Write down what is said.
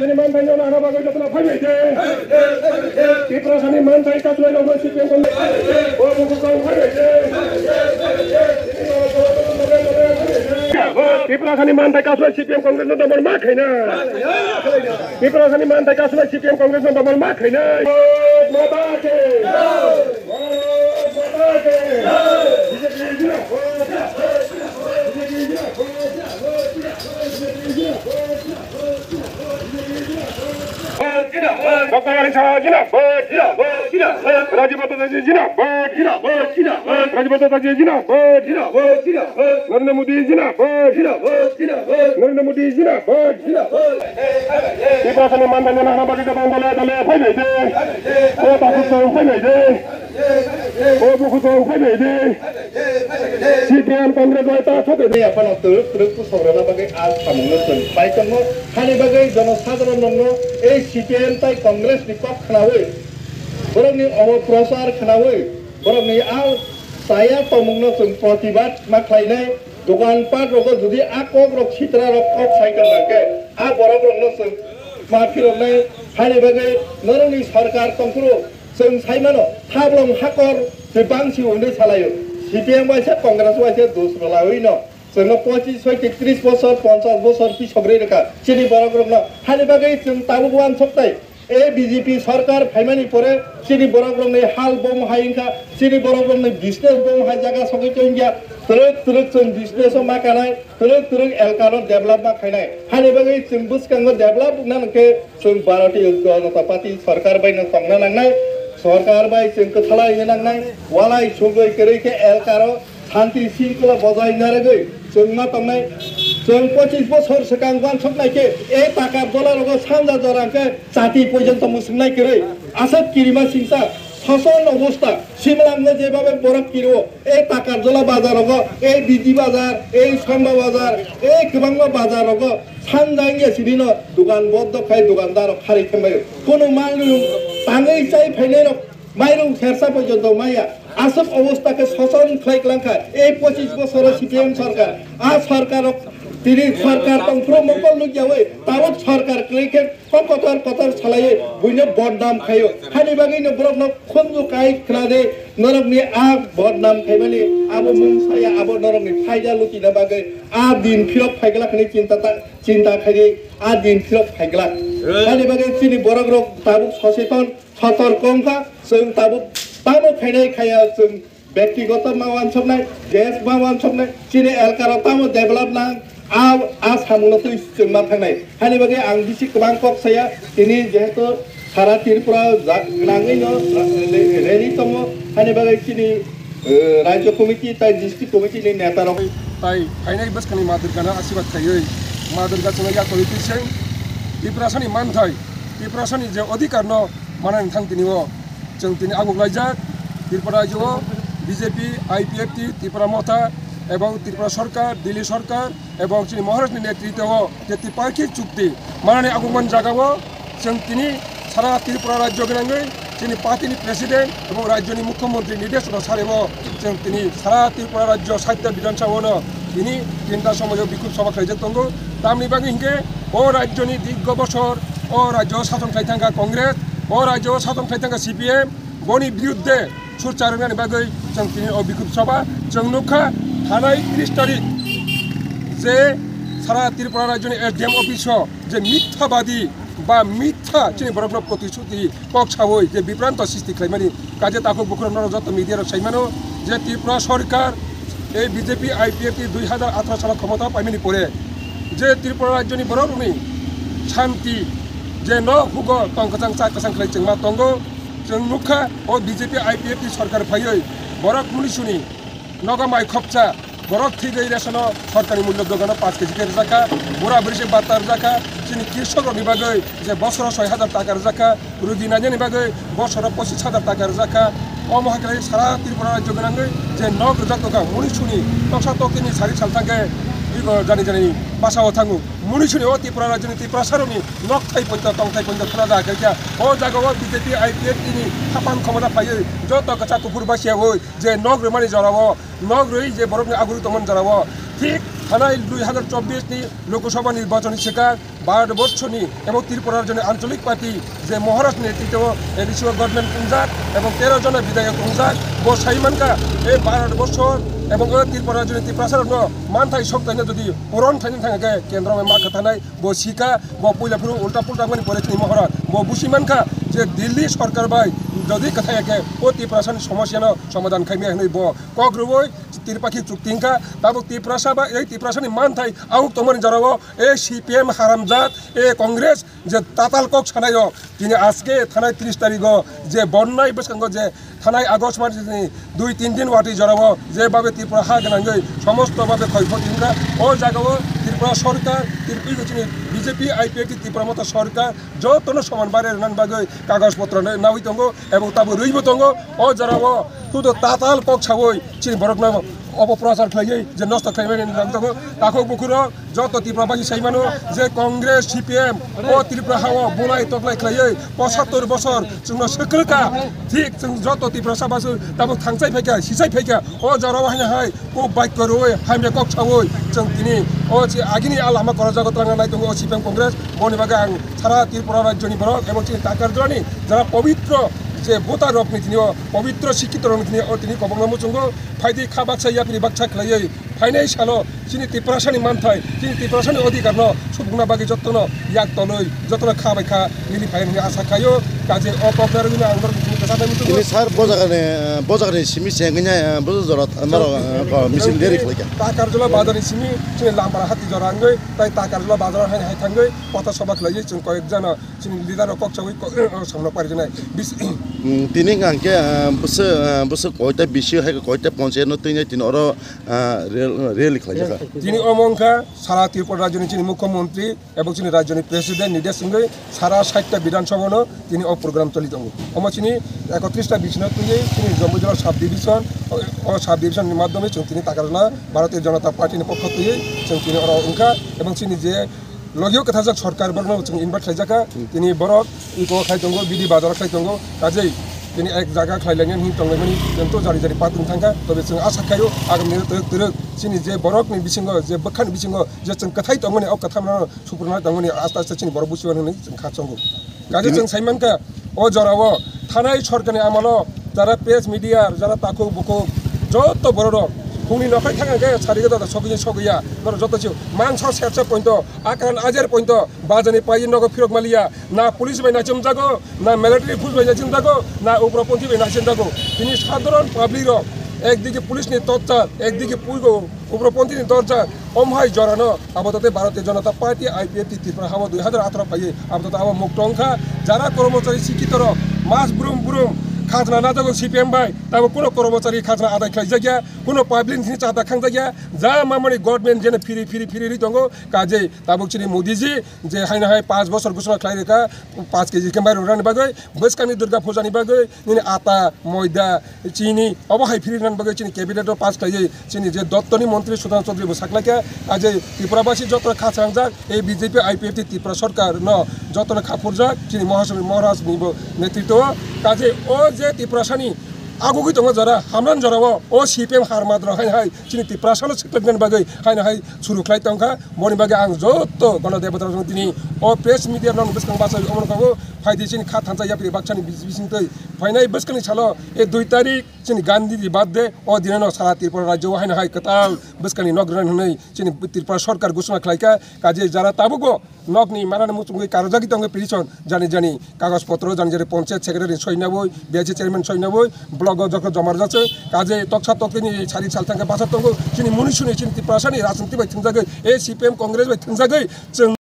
Sani mantai nyo na bagai jatna phai mai de. Tripura Sani mantai kaslai lo CPM kon. O buku kon phai mai de. Tripura Sani mantai kaslai CPM Congress no damar ma khaina. Tripura Sani mantai kaslai CPM Congress no damar ma khaina. Mata ke. Mata ke. Dr. Marisa Jinabad, Rajibata Jinabad, Rajibata Jinabad, Narendra Modi Jinabad, Narendra Modi Jinabad. Tripura Sani mantai nyo na bagai jatna dale phai mai de. O taku song phai mai de. O buku song phai mai de. CPM Congress ta thoke de अपन तुरक संग्रहण बागै आज सामुंनो जों पाइकनो खानि बागै जनसाधारण नंगो ए CPM ताइ कांग्रेस नि पक्ष खनावै बरनि अवप्रचार खनावै बरनि आ साया तमुंनो जों प्रतिबाद माख्लायनाय दखानपाट रग जुदि आ कक रक सित्रा रक कक साइकल लागे आ बरक रंनो जों माफिरनाय खानि बागै नरनि सरकार तंख्रो जों साइमानो थाब्लं हाकर जे बांसि उन्दै सालायो CPM वाइसे कांग्रेस वाइसे दूसरा लावी न जोंनो 25-30 बोसोर 50 बोसोर की सग्रे रखा चिनी बरक रंगना खाली बागै जों ताबुगवान सकताय ए बीजेपी सरकार फाइमानि परे चिनी बरक रंगनि हाल बम हाइंखा चिनी बरक रंगनि बिजनेस बम हाइ जागा सगै चंगिया तुरक जों बिजनेस मा कानाय तुरक एलकानो डेभलप मा खायनाय खाली बागै जों बुसकांगो डेभलप ना नके जों भारतीय जनता पार्टी सरकार बायनो संना नांनाय सरकार बाय जों कथालाय नांनाय वालाय सुगै करै के एलकारो शान्ति शृंखला बजाय नारगै जों मा तंनाय जों 25 बोसोर सिगां गान सकनायके ए ताका डलारगो सानजा जरांके जाति पर्यन्त मुसुंनाय करै आसाद किरिमा सिंसा শাসন অবস্থা সিমলাঙ্গ যেভাবে বরফ কিরো এই টাকারজলা বাজারগো এই বিধি বাজার এই সম্ভা বাজার এই গোবাং বাজারগো সানজাঙ্গে সিদিন দোকান বদ্ধ খাই দোকানদার খারি খেমাই কোনো মাইরুং তাঙै চাই ফাইনাই মাইরুং সেরসা পর্যন্ত মাইয়া আসব অবস্থাকে শাসন খাইলাঙ্কা এই 25 বছর CPM সরকার আ সরকার তিনি সরকার তন্ত্র মকল লুকিয়াওই তাও সরকার ক্লেকে কতর ছলায়ে বুইনে বদনাম খায়ো খালি বাগैनो ब्रक खनजु काइ खनादे नरकनि आ बदनाम खायमानि आबो मुंसाया आबो नरकनि फायदा लुकिना बागै आ दिन फिरक फायगला खनि चिन्ता खायदे आ दिन फिरक फायगला खाली बागै चिनि बरक रक ताबुक सचेतन सतर्कंखा जों ताबुक खायनाय खाया जों व्यक्तिगत मावान सबनाय देश मावान सबनाय चिनि एलकारा तामो डेभलप ना आ सामुनो तो जों मा थांनाय खाली बागै आं बिसि गोबां कक साया दिनै जेहेतु सारा त्रिपुरा नाङैनो रेडी दङ खाली बागै चिनि राज्य कमिटि ताइ डिस्ट्रिक्ट कमिटिनि नेता रं ताइ फाइनाय बसखानि मादुरगाना आशीर्वाद खायै मादुरगा जों या कमिटिसिं त्रिपुरा सानि मानथाय त्रिपुरा सानि जे अधिकार न मानानै थां दिनिओ जों दिनै आगुलायजाक त्रिपुरा राज्यो बीजेपी IPFT त्रिपुरा मथा এবং ত্রিপুরা সরকার দিল্লি সরকার এবং চিনি মহারাষ্ট্রের নেতৃত্ব যে ত্রিপাক্ষিক চুক্তি মাননীয় আগমন জাগাও जों তিনি সারা ত্রিপুরা রাজ্য গনাङै চিনি পার্টিनि প্রেসিডেন্ট এবং রাজ্যनि মুখ্যমন্ত্রী নির্দেশন সারেব जों তিনি সারা ত্রিপুরা রাজ্য সাহিত্য বিধানসভানো তিনি তিনটা সমাজ বিক্ষোভ সভা খাইজাক दंगो तामनि बागै हिंगे ও রাজ্যनि দীর্ঘ বছর ও রাজ্য শাসন খাইথাঙ্गा কংগ্রেস ও রাজ্য শাসন খাইথাঙ্गा CPM বনি বিরুদ্ধে সুচারণनि बागै जों তিনি বিক্ষোভ সভা जों नुखा थानाय 30 तारिख जे सारा त्रिपुरा राज्यनि SDM अफिस जे मिथ्याबादी बा मिथ्या चिनि बरफनो प्रतिश्रुति कक सावै जे बिभ्रांत सृष्टि खालामनानै काजे ताखौ बुख्रबनो जत मिडिया साइमानो जे त्रिपुरा सरकार ए बीजेपी IPFT 2018 साल क्षमता पाइमानि परे जे त्रिपुरा राज्यनि बरफनि शान्ति जे न हुगो तंकचां चाकचां खालाय जों मा दंगो जों नुखा ओ बीजेपी IPFT सरकार फायै बरफ मुनिसुनि नगा माइ खपचा बरफ थी गई रेशन सरकारी मूल्य दोकान 5 केजी के जाका बुरा बुरी से 72 जाका चिनि कृषकनि बागै जे बसर 6000 टाकार जाका रुगि नायनि बागै बसर 25000 टाकार जाका अमहाकाय सारा त्रिपुरा राज्य गनाङै जे नग जातका मुनिसुनि तक्सा तकिनि सारि सालथागे जानि बासाव थाङो मुनिसुनि ओ त्रिपुरा राज्यनि त्रिपुरा सारनि नग थाइ पन्त तंथाइ पन्त खना जागाया ओ जागाव बीजेपी IPFT नि खापान क्षमता फायो जत कचा कुपुर बासिया हो जे नग रमानि जराव नग रई जे बरफनि आगुरि तमन जराव ठीक थानाय 2024 नि लोकसभा निर्वाचन सिगां ভারতবর্ষনি এবং ত্রিপুরার জন্য আঞ্চলিক পার্টি যে মহারাষ্ট্র নেতৃত্ব এডিসিও গভর্নমেন্ট কুমজাক এবং 13 জনের বিধায়ক কুমজাক ব সাইমানকা এই ভারতবর্ষ এবং ত্রিপুরার জন্য ত্রিপ্রাসার মানথাই শক্তাইনে যদি পুরন থাইনে থাকে কেন্দ্র মা খাতানাই ব শিকা ব পয়লাফুর উল্টা পুল্টা মানে পরেছিনি মহারাজ ব বুসিমানকা যে দিল্লি সরকার বাই যদি কথাকে ও ত্রিপ্রাসানি সমস্যা সমাধান খাইমে হই ব কগ্রুবই ত্রিপাখি চুক্তিংকা তাবো ত্রিপ্রাসা বা এই ত্রিপ্রাসানি মানথাই আউক তোমার জড়াবো এই সিপিএম হারামজাত এ কংগ্রেস যে তাতাল কক ছানায় তিনি আজকে থানায় 30 তারিখ যে বন্যায় বেসকাঙ্গ যে থানায় আগস্ট মাস 2-3 দিন ওয়াটি জড়াবো যেভাবে ত্রিপুরা হা গানাঙ্গই সমস্তভাবে ক্ষয়ক্ষতিংকা ও জায়গাও ত্রিপুরা সরকার বিজেপি আইপিএফটি ত্রিপুরা মতো সরকার যতন সমান বারে নানবাগৈ কাগজপত্র নাওই দङ এবং তাবো রইব দङ ও জড়াবো শুধু তাতাল কক ছাবই চিনি বরক না অপপ্রচার খাইয়ে যে নষ্ট খাইবে তাকে বুকুর যত ত্রিপুরাবাসী সাইমানো যে কংগ্রেস সিপিএম ও ত্রিপুরা হাওয়া বোলাই তকলাই খাইয়ে 75 বছর जों सकलका ঠিক যত ত্রিপুরাবাসী তাবো থাংসাই ফাইকা সিসাই ফাইকা ও জরাও হাই কো বাইক করই হাইমে কক ছাবই जों তিনি ও যে আগিনি আলামা করা জগত নাই দङ সিপিএম কংগ্রেস বনি বাগে আং সারা ত্রিপুরা রাজ্যনি বরক এবং টাকার জনি যারা পবিত্র যে ভোটার রকনীতি পবিত্র শিক্ষিত রকনীতি তিনি কবংমুচুঙ্গ ফাইদি খাবাকসা ইয়াপি বাকসা খাইয়ে ফাইনাই সালো চিনি ত্রিপুরাসানি মানথাই চিনি ত্রিপুরাসানি অধিকার সুবুংনা বাকি যত্ন ইয়াক তলৈ যত্ন খাবাইখা মিলি ফাইনি আশা খাইও কাজে অপকার গুলো আঙ্গর ini sar bojagani simi sengnya bojorat amaro misin deri khlaka takar jula bazar simi chini lambara hati jorangoi tai takar jula bazar hai thangoi pata sabha khlai chung koyek jana chini leader kok chawai samna pari jana tini ngangke bus koita bishi hai koita poncheno tini tin oro rel khlaka তিনি অমংকা সারা ত্রিপুরা রাজ্যনি চিনি মুখ্যমন্ত্রী এবং চিনি রাজ্যনি president নির্দেশ সঙ্গে সারা 60টা বিধানসভা তিনি ও programme চলি দङ অমা চিনি 31টা বিষ্ণু তুই তিনি জম্মু জেলার সাব ডিভিশন ও সাব ডিভিশনের মাধ্যমে তিনি তাকারনা ভারতীয় জনতা পার্টির পক্ষ তুই তিনি ওরা অংকা এবং চিনি যে লগিও কথা যাক সরকার বর্ণ ইনভাইট খাইজাকা তিনি বরক ইকো খাই দङ বিডি বাজার খাই দङ কাজেই তিনি এক জায়গা খাইলেন হি টংলেমনি জন্তু জারি জারি পাতুন থাকা তবে जों আশা খাইও আগামী তরক চিনি যে বরকনি বিসিঙ্গ যে বখান বিসিঙ্গ যে जों কথাই দङনি অ কথা সুপুরনা দङনি আস্তে আস্তে চিনি বড় বুসিওন হনি जों খাচंगो কাজে जों সাইমানকা ও জরাও থানায় সরকারি আমল যারা প্রেস মিডিয়া যারা তাকো বকো যত বড় फुंनि नखाय थांगे सारिगे दादा सगैया सगैया नर जतसि मानस सेरसे पॉइंट आकान आजेर पॉइंट बाजानि पाइ नगो फिरक मालिया ना पुलिस बाय नाचम जागो ना मिलिटारि फुज बाय नाचम जागो ना उग्रपन्थी बाय नाचम जागो तिनि साधारण पाब्लिक একদিকে পুলিশনি তরজা একদিকে পুইগো উগ্রপন্থী দরজা অমহাই জড়ানো আপাতত ভারতীয় জনতা পার্টি আইপিএফ ত্রিপুরা হাওয়া 2018 পাইয়ে আপাতত আমার মুক্ত অংখা যারা কর্মচারী শিক্ষিত মাস বুরুম বুরুম খাজনা না যাগো সিপিএম বাই তাবো কোনো কর্মচারী খাজনা আদায় খাই জায়গা কোনো পাবলিক তিনি চাঁদা খাং জায়গা যা মামানি গভর্নমেন্ট যেন ফিরি ফিরি ফিরি দङ কাজে তাবো চিনি মোদিজি যে হাইনা হাই 5 বছর ঘোষণা খাই রেখা 5 কেজি কেমবাই রানি বাগৈ বৈশকানি দুর্গা পূজানি বাগৈ নিনি আটা ময়দা চিনি অবহাই ফিরি রান বাগৈ চিনি ক্যাবিনেট পাস খাইয়ে চিনি যে দত্তনি মন্ত্রী সুধান চৌধুরী বসাকলাকে কাজে ত্রিপুরাবাসী যত খাছাং যাক এই বিজেপি আইপিএফ ত্রিপুরা সরকার যত খাপুর যাক চিনি মহারাজ নেতৃত্ব কাজে ও যে ত্রিপুরাসানি आगुगै दङ जरा हामरान जराव ओ सिपिएम हारमाद्र हाय चिनि त्रिपुरासानो सिक्लेगन बागै हाय सुरुख्लाय तंखा बनि बागै आं जत्त गणदेवता दिनै ओ प्रेस मिडिया नन बसकं बासा अमनकागो फाइदि चिनि खा थानजा यापि बाक्सानि बिसिंतै फाइनाय बसकनि छालो ए 2 तारिख चिनि गान्धी बादे ओ दिननो सारा त्रिपुरा राज्य हाय कताल बसकनि नगरन हुनै चिनि त्रिपुरा सरकार घोषणा खालायका काजे जारा ताबुगो नगनि मारान मुचुंगै कारजागि दङ पिटिशन जानि कागजपत्र जानि पञ्चायत सेक्रेटारि 96 बिएचए चेयरमैन 96 ब्लग जखो जमार जाছে কাজে তকসা তকনি সারি সাল থাকা বাসা দङ চিনি মুনিশুনি চিনি ত্রিপুরাসানি রাজনীতি বাই থিংজাগৈ ए सिपिएम कांग्रेस बाय थोंजागै जों